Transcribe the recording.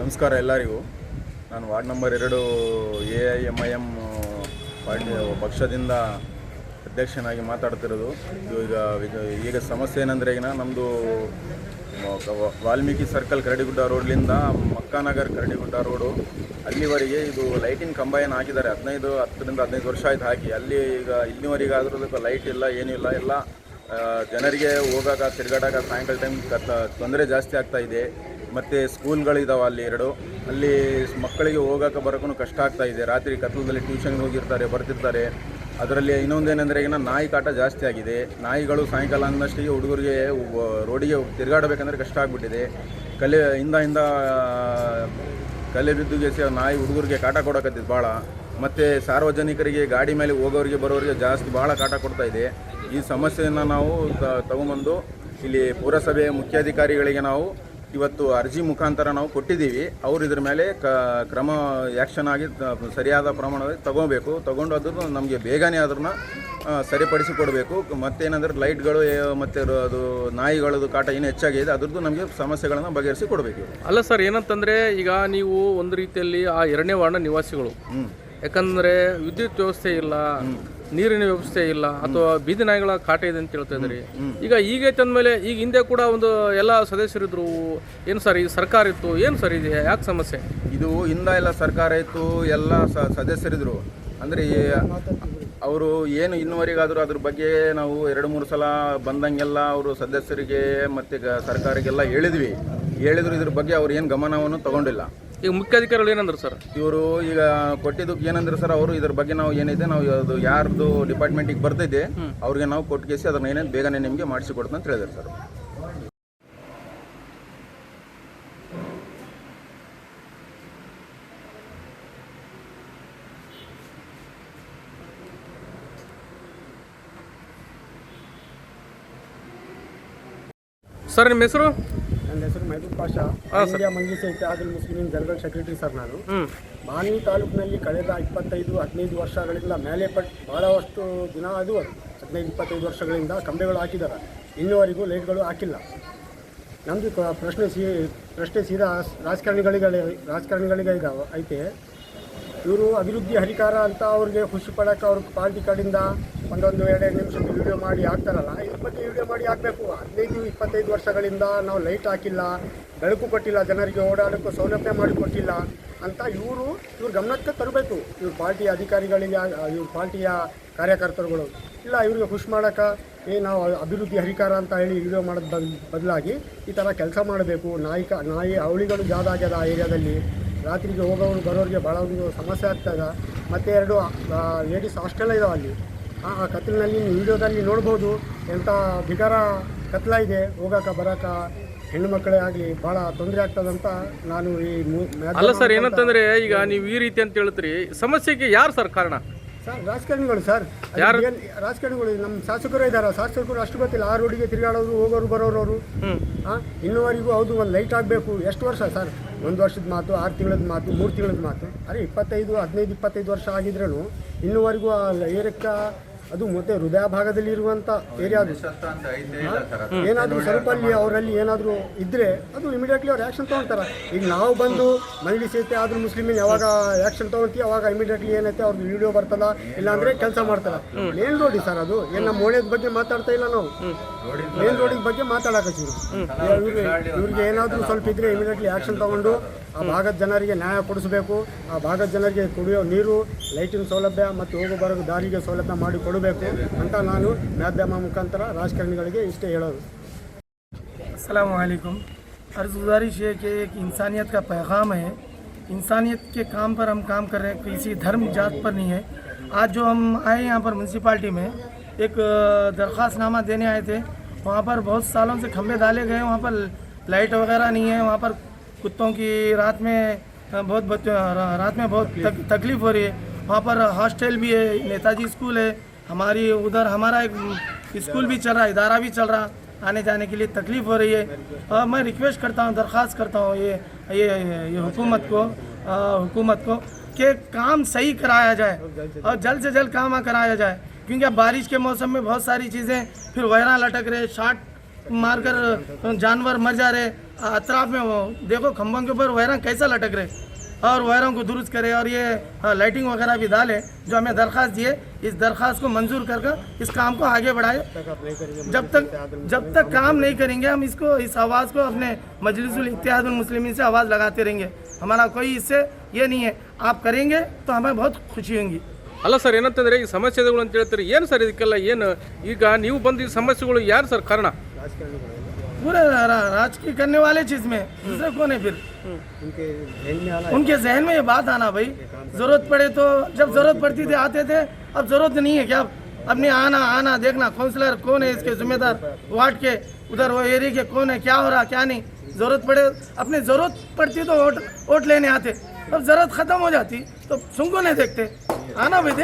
ನಮಸ್ಕಾರ ಎಲ್ಲರಿಗೂ. ನಾನು ವಾರ್ಡ್ ನಂಬರ್ 2 AIMIM ಪಾರ್ಟಿ ಪಕ್ಷದಿಂದ ಅಧ್ಯಕ್ಷನಾಗಿ ಮಾತಾಡ್ತಿರೋದು. ಈಗ ಸಮಸ್ಯೆ ಏನಂದರೆ, ಈಗ ನಮ್ಮದು ವಾಲ್ಮೀಕಿ ಸರ್ಕಲ್ ಕರಡಿಗುಡ್ಡ ರೋಡ್ಲಿಂದ ಮಕ್ಕಾನಗರ್ ಕರಡಿಗುಡ್ಡ ರೋಡು ಅಲ್ಲಿವರೆಗೆ ಇದು ಲೈಟಿನ ಕಂಬ ಏನು ಹಾಕಿದ್ದಾರೆ. 10ರಿಂದ 15 ವರ್ಷ ಆಯ್ತು ಹಾಕಿ. ಅಲ್ಲಿ ಈಗ ಇಲ್ಲಿವರೆಗಾದರೂ ಲೈಟ್ ಇಲ್ಲ, ಏನಿಲ್ಲ. ಎಲ್ಲ ಜನರಿಗೆ ಹೋಗಾಕ ತಿರುಗಾಡಾಕ ಸಾಯಂಕಾಲ ಟೈಮ್ ತೊಂದರೆ ಜಾಸ್ತಿ ಆಗ್ತಾ ಇದೆ. ಮತ್ತು ಸ್ಕೂಲ್ಗಳಿದ್ದಾವೆ ಅಲ್ಲಿ 2. ಅಲ್ಲಿ ಮಕ್ಕಳಿಗೆ ಹೋಗೋಕೆ ಬರೋಕ್ಕೂ ಕಷ್ಟ ಆಗ್ತಾ ಇದೆ. ರಾತ್ರಿ ಕತ್ಲದಲ್ಲಿ ಟ್ಯೂಷನ್ಗೆ ಹೋಗಿರ್ತಾರೆ, ಬರ್ತಿರ್ತಾರೆ. ಅದರಲ್ಲಿ ಇನ್ನೊಂದೇನೆಂದರೆ, ಈಗ ನಾಯಿ ಕಾಟ ಜಾಸ್ತಿ ಆಗಿದೆ. ನಾಯಿಗಳು ಸಾಯಂಕಾಲ ಅನ್ನಷ್ಟೇ ಹುಡುಗರಿಗೆ ರೋಡಿಗೆ ತಿರುಗಾಡಬೇಕಂದ್ರೆ ಕಷ್ಟ ಆಗಿಬಿಟ್ಟಿದೆ. ಹಿಂದ ಕಲೆ ಬಿದ್ದುಗೆ ನಾಯಿ ಹುಡುಗರಿಗೆ ಕಾಟ ಕೊಡೋಕತ್ತಿದ್ದು ಭಾಳ. ಮತ್ತು ಸಾರ್ವಜನಿಕರಿಗೆ ಗಾಡಿ ಮೇಲೆ ಹೋಗೋರಿಗೆ ಬರೋರಿಗೆ ಜಾಸ್ತಿ ಭಾಳ ಕಾಟ ಕೊಡ್ತಾ ಇದೆ. ಈ ಸಮಸ್ಯೆಯನ್ನು ನಾವು ತಗೊಂಬಂದು ಇಲ್ಲಿ ಪುರಸಭೆ ಮುಖ್ಯಾಧಿಕಾರಿಗಳಿಗೆ ನಾವು ಇವತ್ತು ಅರ್ಜಿ ಮುಖಾಂತರ ನಾವು ಕೊಟ್ಟಿದ್ದೀವಿ. ಅವರು ಇದ್ರ ಮೇಲೆ ಕ್ರಮ ಆ್ಯಕ್ಷನ್ ಆಗಿ ಸರಿಯಾದ ಪ್ರಮಾಣದಲ್ಲಿ ತಗೊಂಡು ಅದನ್ನು ನಮಗೆ ಬೇಗನೆ ಅದನ್ನು ಸರಿಪಡಿಸಿ ಕೊಡಬೇಕು. ಮತ್ತೇನಂದರೆ ಲೈಟ್ಗಳು ಮತ್ತು ಅದು ನಾಯಿಗಳದ್ದು ಕಾಟ ಏನು ಹೆಚ್ಚಾಗಿದೆ, ಅದ್ರದ್ದು ನಮಗೆ ಸಮಸ್ಯೆಗಳನ್ನು ಬಗೆಹರಿಸಿ ಕೊಡಬೇಕು. ಅಲ್ಲ ಸರ್, ಏನಂತಂದರೆ ಈಗ ನೀವು ಒಂದು ರೀತಿಯಲ್ಲಿ ಆ 2ನೇ ವಾರ್ಡ್ನ ನಿವಾಸಿಗಳು. ಯಾಕಂದರೆ ವಿದ್ಯುತ್ ವ್ಯವಸ್ಥೆ ಇಲ್ಲ, ನೀರಿನ ವ್ಯವಸ್ಥೆ ಇಲ್ಲ, ಅಥವಾ ಬೀದಿ ನಾಯಿಗಳ ಕಾಟ ಇದೆ ಅಂತ ಹೇಳ್ತಾ ಇದ್ರಿ. ಈಗ ತಂದಮೇಲೆ ಈಗ ಹಿಂದೆ ಕೂಡ ಒಂದು ಎಲ್ಲ ಸದಸ್ಯರಿದ್ರು. ಏನು ಸರ್, ಈ ಸರ್ಕಾರ ಇತ್ತು, ಏನು ಸರ್ ಇದೆ, ಯಾಕೆ ಸಮಸ್ಯೆ? ಇದು ಹಿಂದೆ ಎಲ್ಲ ಸರ್ಕಾರ ಇತ್ತು, ಎಲ್ಲ ಸದಸ್ಯರಿದ್ರು. ಅಂದರೆ ಅವರು ಏನು ಇನ್ನುವರೆಗಾದರೂ ಅದ್ರ ಬಗ್ಗೆ ನಾವು 2-3 ಸಲ ಬಂದಂಗೆಲ್ಲ ಅವರು ಸದಸ್ಯರಿಗೆ ಮತ್ತು ಸರ್ಕಾರಕ್ಕೆಲ್ಲ ಹೇಳಿದ್ರು. ಇದ್ರ ಬಗ್ಗೆ ಅವ್ರು ಏನು ಗಮನವನ್ನು ತಗೊಂಡಿಲ್ಲ. ಈಗ ಮುಖ್ಯಾಧಿಕಾರಿಗಳು ಏನಂದ್ರು ಸರ್? ಇವರು ಈಗ ಕೊಟ್ಟಿದ್ದಕ್ಕೆ ಏನಂದ್ರೆ ಸರ್, ಅವರು ಇದ್ರ ಬಗ್ಗೆ ನಾವು ಏನಿದೆ ನಾವು ಅದು ಯಾರ್ದು ಡಿಪಾರ್ಟ್ಮೆಂಟಿಗೆ ಬರ್ತೈತೆ ಅವ್ರಿಗೆ ನಾವು ಕೊಟ್ಟು ಅದನ್ನ ಏನೇನು ಬೇಗನೆ ನಿಮಗೆ ಮಾಡಿಸಿಕೊಡ್ತೀನಿ ಅಂತ ಹೇಳಿದ್ರು ಸರ್. ಸರ್, ನಿಮ್ಮ ಹೆಸರು? ನನ್ನ ಹೆಸರು Mehboob Pasha, India Majlis Ittihadul Muslimeen general secretary sir. ನಾನು ಮಾನ್ವಿ ತಾಲೂಕಿನಲ್ಲಿ ಕಳೆದ 25-15 ವರ್ಷಗಳಿಂದ ಮೇಲೆ ಭಾಳಷ್ಟು ದಿನ, ಅದು 15-25 ವರ್ಷಗಳಿಂದ ಕಂಬೆಗಳು ಹಾಕಿದ್ದಾರೆ. ಇನ್ನುವರೆಗೂ ಲೈಟ್ಗಳು ಹಾಕಿಲ್ಲ. ನಮ್ಮದು ಪ್ರಶ್ನೆ ಸೀದಾ ರಾಜಕಾರಣಿಗಳಿಗೆ ಐತೆ. ಇವರು ಅಭಿವೃದ್ಧಿ ಹರಿಕಾರ ಅಂತ ಅವ್ರಿಗೆ ಖುಷಿ ಪಡೋಕೆ ಅವ್ರ ಪಾರ್ಟಿ ಕಡೆಯಿಂದ 1-2 ನಿಮಿಷದ ವೀಡಿಯೋ ಮಾಡಿ ಹಾಕ್ತಾರಲ್ಲ, ಇದ್ರ ಬಗ್ಗೆ ವೀಡಿಯೋ ಮಾಡಿ ಹಾಕಬೇಕು. 15-25 ವರ್ಷಗಳಿಂದ ನಾವು ಲೈಟ್ ಹಾಕಿಲ್ಲ, ಬೆಳಕು ಕೊಟ್ಟಿಲ್ಲ, ಜನರಿಗೆ ಓಡಾಡೋಕ್ಕೂ ಸೌಲಭ್ಯ ಮಾಡಿಕೊಟ್ಟಿಲ್ಲ ಅಂತ ಇವ್ರ ಗಮನಕ್ಕೆ ತರಬೇಕು. ಇವ್ರ ಪಾರ್ಟಿಯ ಅಧಿಕಾರಿಗಳಿಗೆ, ಇವ್ರ ಪಾರ್ಟಿಯ ಕಾರ್ಯಕರ್ತರುಗಳು ಇಲ್ಲ, ಇವ್ರಿಗೆ ಖುಷಿ ಮಾಡೋಕೆ ನಾವು ಅಭಿವೃದ್ಧಿ ಹರಿಕಾರ ಅಂತ ಹೇಳಿ ವೀಡಿಯೋ ಮಾಡೋದು ಬದಲಾಗಿ ಈ ಥರ ಕೆಲಸ ಮಾಡಬೇಕು. ನಾಯಿ ಅವಳಿಗಳು ಜಾದ ಆಗ್ಯದ ಆ ಏರಿಯಾದಲ್ಲಿ. ರಾತ್ರಿಗೆ ಹೋಗೋರು ಬರೋರಿಗೆ ಭಾಳ ಒಂದು ಸಮಸ್ಯೆ ಆಗ್ತದೆ. ಮತ್ತು 2 ಲೇಡೀಸ್ ಹಾಸ್ಟೆಲ್ ಇದಾವೆ ಅಲ್ಲಿ. ಆ ಕತ್ಲಿನಲ್ಲಿ ವಿಡಿಯೋದಲ್ಲಿ ನೋಡ್ಬೋದು ಎಂಥ ಬಿಗಾರ ಕತ್ಲ ಇದೆ. ಹೋಗೋಕೆ ಬರೋಕೆ ಹೆಣ್ಣು ಮಕ್ಕಳೇ ಆಗಲಿ ಭಾಳ ತೊಂದರೆ ಆಗ್ತದಂತ ನಾನು ಅಲ್ಲ ಸರ್, ಏನಂತಂದರೆ ಈಗ ನೀವು ಈ ರೀತಿ ಅಂತ ಹೇಳ್ತೀರಿ, ಸಮಸ್ಯೆಗೆ ಯಾರು ಸರ್ ಕಾರಣ? ಸರ್, ರಾಜಕಾರಣಿಗಳು ಸರ್. ರಾಜಕಾರಣಿಗಳು ನಮ್ಮ ಶಾಸಕರು ಇದ್ದಾರೆ. ಶಾಸಕರು ಅಷ್ಟು ಗೊತ್ತಿಲ್ಲ. ಆ ರೋಡಿಗೆ ತಿರುಗಾಡೋರು, ಹೋಗೋರು ಬರೋರು ಅವರು. ಇನ್ನುವರೆಗೂ ಹೌದು ಒಂದು ಲೈಟ್ ಆಗಬೇಕು. ಎಷ್ಟು ವರ್ಷ ಸರ್? 1 ವರ್ಷದ ಮಾತು, 6 ತಿಂಗಳದ ಮಾತು, 3 ತಿಂಗಳದ ಮಾತು. ಅರೆ 15-25 ವರ್ಷ ಆಗಿದ್ರೂ ಇನ್ನುವರೆಗೂ ಆ ಏರಿಯಕ್ಕೆ, ಅದು ಮತ್ತೆ ಹೃದಯ ಭಾಗದಲ್ಲಿ ಇರುವಂಥ ಏರಿಯಾ, ಅದು ಏನಾದರೂ ಸ್ವಲ್ಪ ಅಲ್ಲಿ ಅವರಲ್ಲಿ ಏನಾದರೂ ಇದ್ದರೆ ಅದು ಇಮಿಡಿಯೇಟ್ಲಿ ಅವ್ರು ಆ್ಯಕ್ಷನ್ ತೊಗೊಳ್ತಾರೆ. ಈಗ ನಾವು ಬಂದು ಮಜ್ಲಿಸ್ ಇತ್ತಿಹಾದುಲ್ ಮುಸ್ಲಿಮೀನ್ ಯಾವಾಗ ಆ್ಯಕ್ಷನ್ ತೊಗೊಳ್ತೀವಿ ಅವಾಗ ಇಮಿಡಿಯೇಟ್ಲಿ ಏನೈತೆ ಅವ್ರದ್ದು ವಿಡಿಯೋ ಬರ್ತಲ್ಲ, ಇಲ್ಲಾಂದರೆ ಕೆಲಸ ಮಾಡ್ತಾರೆ. ಮೇನ್ ರೋಡಿ ಸರ್, ಅದು ಏನು ನಮ್ಮ ಓಣ್ಯದ ಬಗ್ಗೆ ಮಾತಾಡ್ತಾ ಇಲ್ಲ ನಾವು, ಮೇನ್ ರೋಡಿನ ಬಗ್ಗೆ ಮಾತಾಡಕತ್ತೀವಿ. ಇವ್ರಿಗೆ ಏನಾದರೂ ಸ್ವಲ್ಪ ಇದ್ದರೆ ಇಮಿಡಿಯೇಟ್ಲಿ ಆ್ಯಕ್ಷನ್ ತೊಗೊಂಡು ಆ ಭಾಗದ ಜನರಿಗೆ ನ್ಯಾಯ ಕೊಡಿಸಬೇಕು. ಆ ಭಾಗದ ಜನರಿಗೆ ಕುಡಿಯೋ ನೀರು, ಲೈಟಿನ ಸೌಲಭ್ಯ ಮತ್ತು ಹೋಗೋ ಬರೋ ದಾರಿಗೆ ಸೌಲಭ್ಯ ಮಾಡಿ ಕೊಡಬೇಕು ಅಂತ ನಾನು ಮಾಧ್ಯಮ ಮುಖಾಂತರ ರಾಜಕಾರಣಿಗಳಿಗೆ ಇಷ್ಟೇ ಹೇಳೋದು. अस्सलाम वालेकुम। अर्ज़गुज़ारिश है कि एक इंसानियत का पैगाम है। इंसानियत के काम पर हम काम कर रहे हैं, किसी धर्म जात पर नहीं है। आज जो हम आए यहाँ पर म्यूनसिपाल्टी में एक दरख्वास्तनामा देने आए थे। वहाँ पर बहुत सालों से खंभे डाले गए, वहाँ पर लाइट वगैरह नहीं है। वहाँ पर कुत्तों की रात में बहुत तकलीफ़ हो रही है। वहाँ पर हॉस्टल भी है, नेताजी स्कूल है, उधर हमारा एक स्कूल भी चल रहा, इदारा भी चल रहा, आने जाने के लिए तकलीफ़ हो रही है। मैं रिक्वेस्ट करता हूँ, दरख्वास्त करता हूँ ये हुकूमत को कि काम सही कराया जाए और जल्द से जल्द काम कराया जाए। क्योंकि अब बारिश के मौसम में बहुत सारी चीज़ें फिर वगैरह लटक रहे, शार्ट मारकर जानवर मर जा रहे। अतराफ में वो देखो खंभों के ऊपर वायरंग कैसा लटक रहे और वायरों को दुरुस्त करे और ये लाइटिंग वगैरह भी डाले। जो हमें दरख्वास्त दिए इस दरख्वास्त को मंजूर कर इस काम को आगे बढ़ाए। जब तक काम नहीं करेंगे हम इसको इस आवाज़ को अपने मजलिसुल इत्तेहादुल मुस्लिमीन से आवाज़ लगाते रहेंगे। हमारा कोई इससे ये नहीं है, आप करेंगे तो हमें बहुत खुशी होगी। ಅಲ್ಲ ಸರ್, ಏನಂತಂದರೆ ಈ ಸಮಸ್ಯೆಗಳು ಅಂತ ಹೇಳ್ತೀರಿ, ಏನು ಸರ್ ಇದಕ್ಕೆಲ್ಲ? ಏನು ಈಗ ನೀವು ಬಂದು ಈ ಸಮಸ್ಯೆಗಳು ಯಾರು ಸರ್ ಕಾರಣ? पूरे राजकीय करने वाले चीज़ में दूसरे कौन है फिर? उनके जहन में ये बात आना भाई, ज़रूरत पड़े तो जब ज़रूरत पड़ती थी आते थे, अब ज़रूरत नहीं है क्या? अपने आना देखना काउंसलर कौन है, इसके जिम्मेदार वार्ड के उधर वो एरिया के कौन है, क्या हो रहा क्या नहीं। ज़रूरत पड़े अपने ज़रूरत पड़ती तो वोट लेने आते, अब ज़रूरत ख़त्म हो जाती तो सुनको नहीं देखते। आना भाई देख